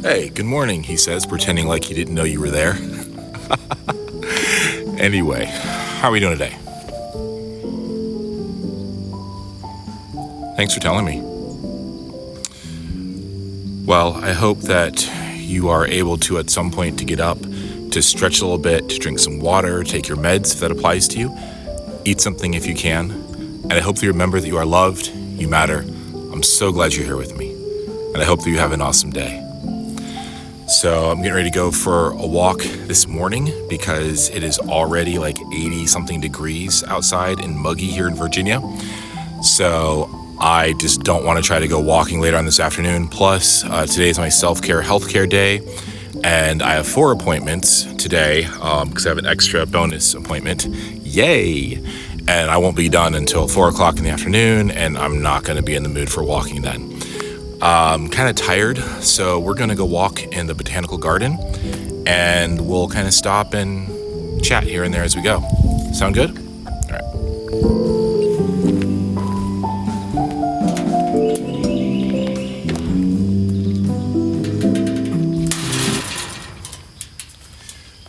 Hey, good morning, he says, pretending like he didn't know you were there. Anyway, how are we doing today? Thanks for telling me. Well, I hope that you are able to, at some point, to get up, to stretch a little bit, to drink some water, take your meds if that applies to you, eat something if you can, and I hope that you remember that you are loved, you matter. I'm so glad you're here with me, and I hope that you have an awesome day. So I'm getting ready to go for a walk this morning because it is already like 80 something degrees outside and muggy here in Virginia. So I just don't want to try to go walking later on this afternoon. Plus, today is my self-care healthcare day, and I have 4 appointments today because I have an extra bonus appointment. Yay! And I won't be done until 4 o'clock in the afternoon, and I'm not going to be in the mood for walking then. I'm kind of tired, so we're going to go walk in the botanical garden, and we'll kind of stop and chat here and there as we go. Sound good? All right.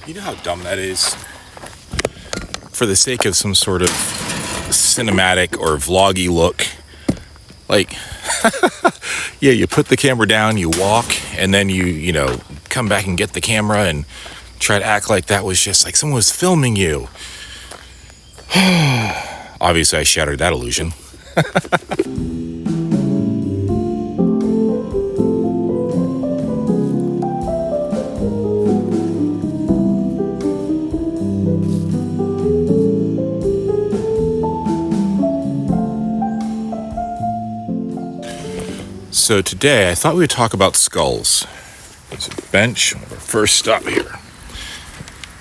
You know how dumb that is? For the sake of some sort of cinematic or vloggy look, like... Yeah, you put the camera down, you walk, and then you come back and get the camera and try to act like that was just like someone was filming you. Obviously, I shattered that illusion. So today, I thought we would talk about skulls. There's a bench, our first stop here.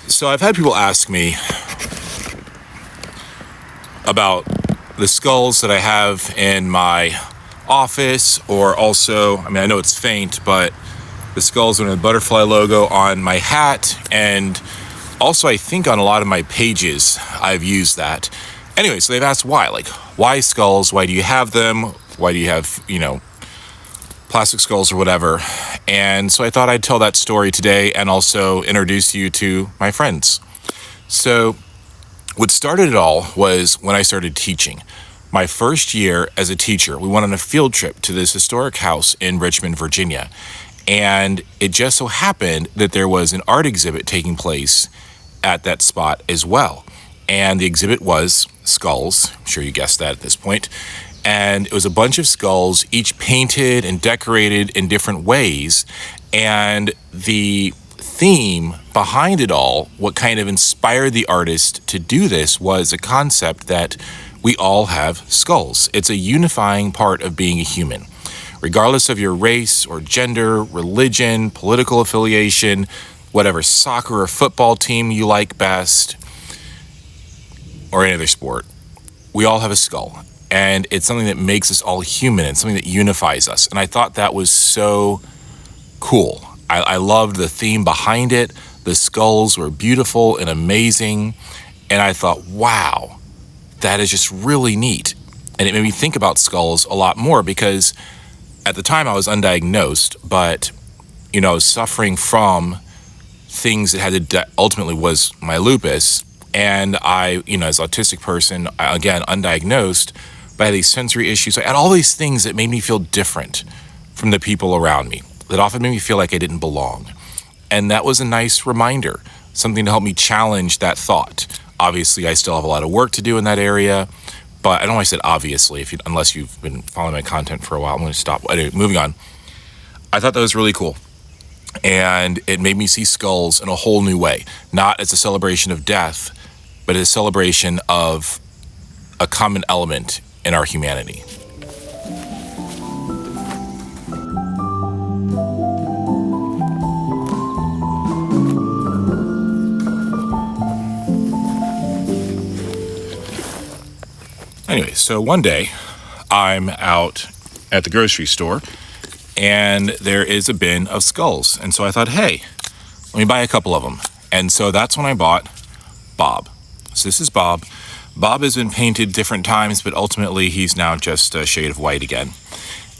So I've had people ask me about the skulls that I have in my office, or also, I know it's faint, but the skulls with the butterfly logo on my hat, and also I think on a lot of my pages, I've used that. Anyway, so they've asked why. Like, why skulls? Why do you have them? Why do you have, plastic skulls or whatever? And so I thought I'd tell that story today and also introduce you to my friends. So what started it all was when I started teaching. My first year as a teacher, we went on a field trip to this historic house in Richmond, Virginia. And it just so happened that there was an art exhibit taking place at that spot as well. And the exhibit was skulls. I'm sure you guessed that at this point. And it was a bunch of skulls, each painted and decorated in different ways. And the theme behind it all, what kind of inspired the artist to do this, was a concept that we all have skulls. It's a unifying part of being a human. Regardless of your race or gender, religion, political affiliation, whatever soccer or football team you like best, or any other sport, we all have a skull. And it's something that makes us all human and something that unifies us. And I thought that was so cool. I loved the theme behind it. The skulls were beautiful and amazing. And I thought, wow, that is just really neat. And it made me think about skulls a lot more because at the time I was undiagnosed, but, I was suffering from things that had to ultimately was my lupus. And I, as an autistic person, again, undiagnosed, but I had these sensory issues. I had all these things that made me feel different from the people around me, that often made me feel like I didn't belong. And that was a nice reminder, something to help me challenge that thought. Obviously, I still have a lot of work to do in that area, but I don't know why I said obviously, unless you've been following my content for a while. I'm going to stop. Anyway, moving on. I thought that was really cool. And it made me see skulls in a whole new way, not as a celebration of death, but as a celebration of a common element in our humanity. Anyway, so one day I'm out at the grocery store and there is a bin of skulls. And so I thought, hey, let me buy a couple of them. And so that's when I bought Bob. So this is Bob. Bob has been painted different times, but ultimately he's now just a shade of white again.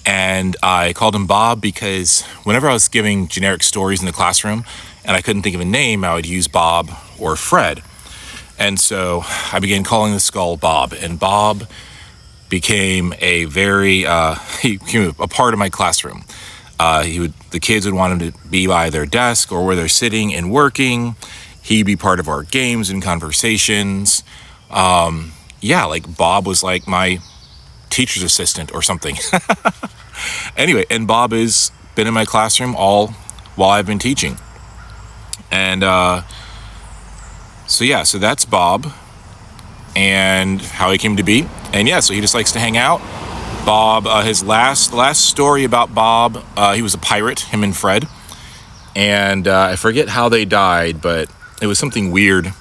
And I called him Bob because whenever I was giving generic stories in the classroom and I couldn't think of a name, I would use Bob or Fred. And so I began calling the skull Bob, and Bob became he became a part of my classroom. The kids would want him to be by their desk or where they're sitting and working. He'd be part of our games and conversations. Like Bob was like my teacher's assistant or something. Anyway, and Bob has been in my classroom all while I've been teaching. And so that's Bob and how he came to be. And so he just likes to hang out. Bob, his last story about Bob, he was a pirate, him and Fred. And I forget how they died, but it was something weird.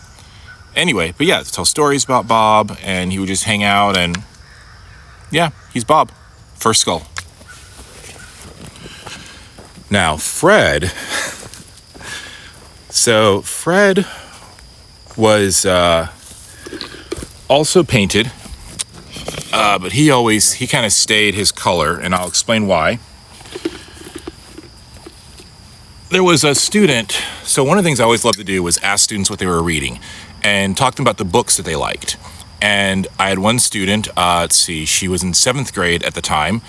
Anyway, tell stories about Bob, and he would just hang out, and he's Bob. First skull. Now, Fred. So, Fred was also painted, but he kind of stayed his color, and I'll explain why. There was a student, so one of the things I always loved to do was ask students what they were reading and talk to them about the books that they liked. And I had one student, she was in 7th grade at the time.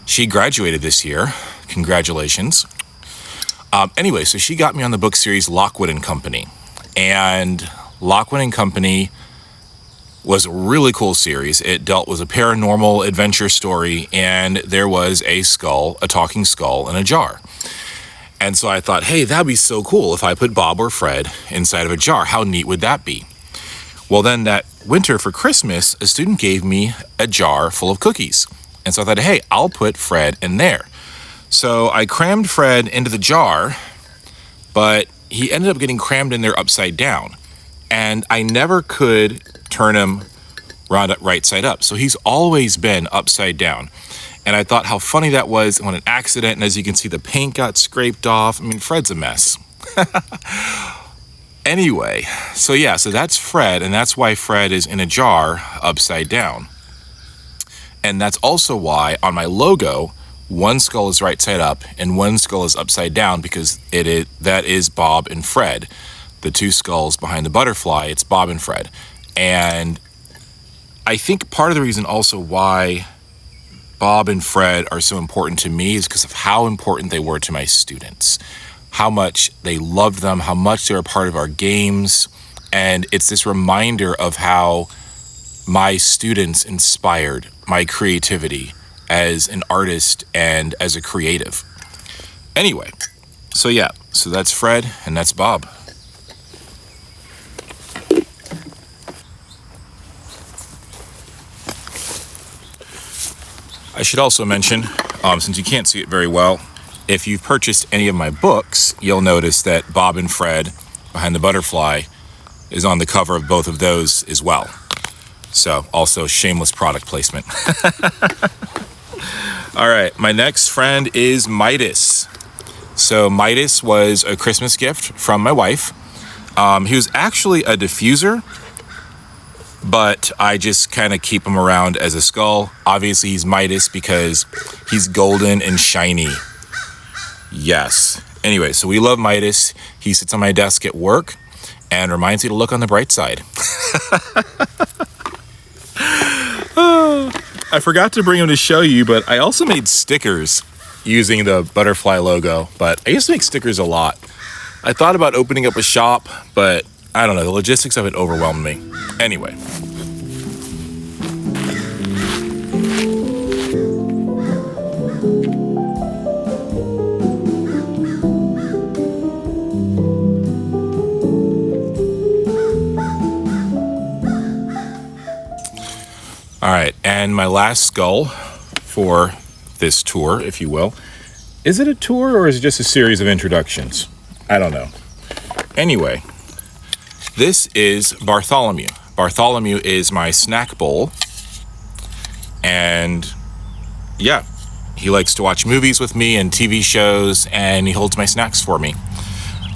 She graduated this year. Congratulations. So she got me on the book series Lockwood & Company. And Lockwood & Company was a really cool series. It dealt with a paranormal adventure story, and there was a talking skull in a jar. And so I thought, hey, that'd be so cool if I put Bob or Fred inside of a jar. How neat would that be? Well, then that winter for Christmas, a student gave me a jar full of cookies. And so I thought, hey, I'll put Fred in there. So I crammed Fred into the jar, but he ended up getting crammed in there upside down. And I never could turn him right side up. So he's always been upside down. And I thought how funny that was on an accident. And as you can see, the paint got scraped off. I mean, Fred's a mess. Anyway, so that's Fred. And that's why Fred is in a jar upside down. And that's also why on my logo, one skull is right side up and one skull is upside down, because that is Bob and Fred. The two skulls behind the butterfly, it's Bob and Fred. And I think part of the reason also why Bob and Fred are so important to me is because of how important they were to my students, how much they loved them, how much they were a part of our games. And it's this reminder of how my students inspired my creativity as an artist and as a creative. Anyway, so that's Fred and that's Bob. I should also mention, since you can't see it very well, if you've purchased any of my books, you'll notice that Bob and Fred behind the butterfly is on the cover of both of those as well. So also shameless product placement. All right, my next friend is Midas. So Midas was a Christmas gift from my wife. He was actually a diffuser, but I just kind of keep him around as a skull. Obviously, he's Midas because he's golden and shiny. Yes. Anyway, so we love Midas. He sits on my desk at work and reminds me to look on the bright side. I forgot to bring him to show you, but I also made stickers using the butterfly logo. But I used to make stickers a lot. I thought about opening up a shop, but I don't know, the logistics of it overwhelmed me. Anyway. All right, and my last skull for this tour, if you will. Is it a tour or is it just a series of introductions? I don't know. Anyway, this is Bartholomew. Bartholomew is my snack bowl. And yeah, he likes to watch movies with me and TV shows, and he holds my snacks for me.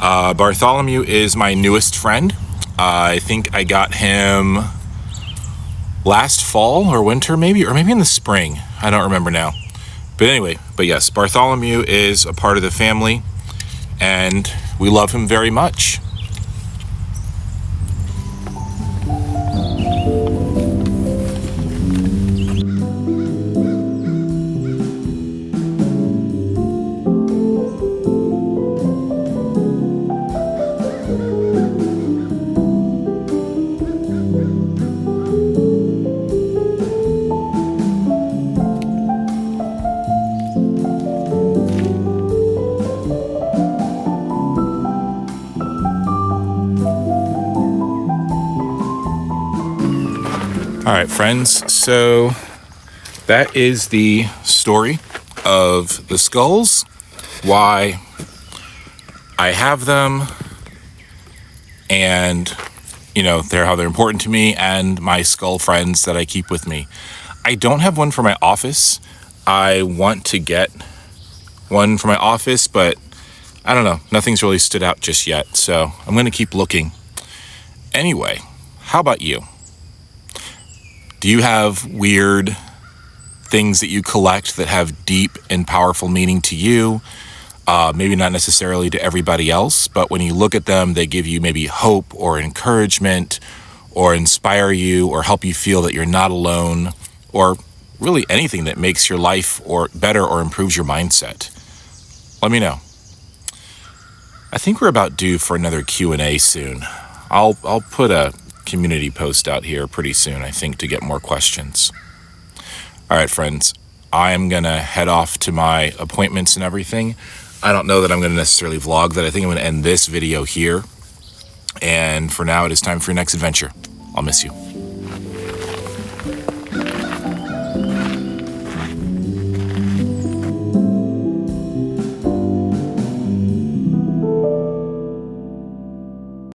Bartholomew is my newest friend. I think I got him last fall or winter maybe, or maybe in the spring. I don't remember now. But anyway, but yes, Bartholomew is a part of the family, and we love him very much. All right, friends, so that is the story of the skulls, why I have them, and, how they're important to me, and my skull friends that I keep with me. I don't have one for my office. I want to get one for my office, but I don't know. Nothing's really stood out just yet, so I'm going to keep looking. Anyway, how about you? Do you have weird things that you collect that have deep and powerful meaning to you? Maybe not necessarily to everybody else, but when you look at them, they give you maybe hope or encouragement or inspire you or help you feel that you're not alone, or really anything that makes your life or better or improves your mindset. Let me know. I think we're about due for another Q&A soon. I'll put a community post out here pretty soon, I think, to get more questions. All right, friends, I'm gonna head off to my appointments and everything. I don't know that I'm gonna necessarily vlog that. I think I'm gonna end this video here. And for now, it is time for your next adventure. I'll miss you.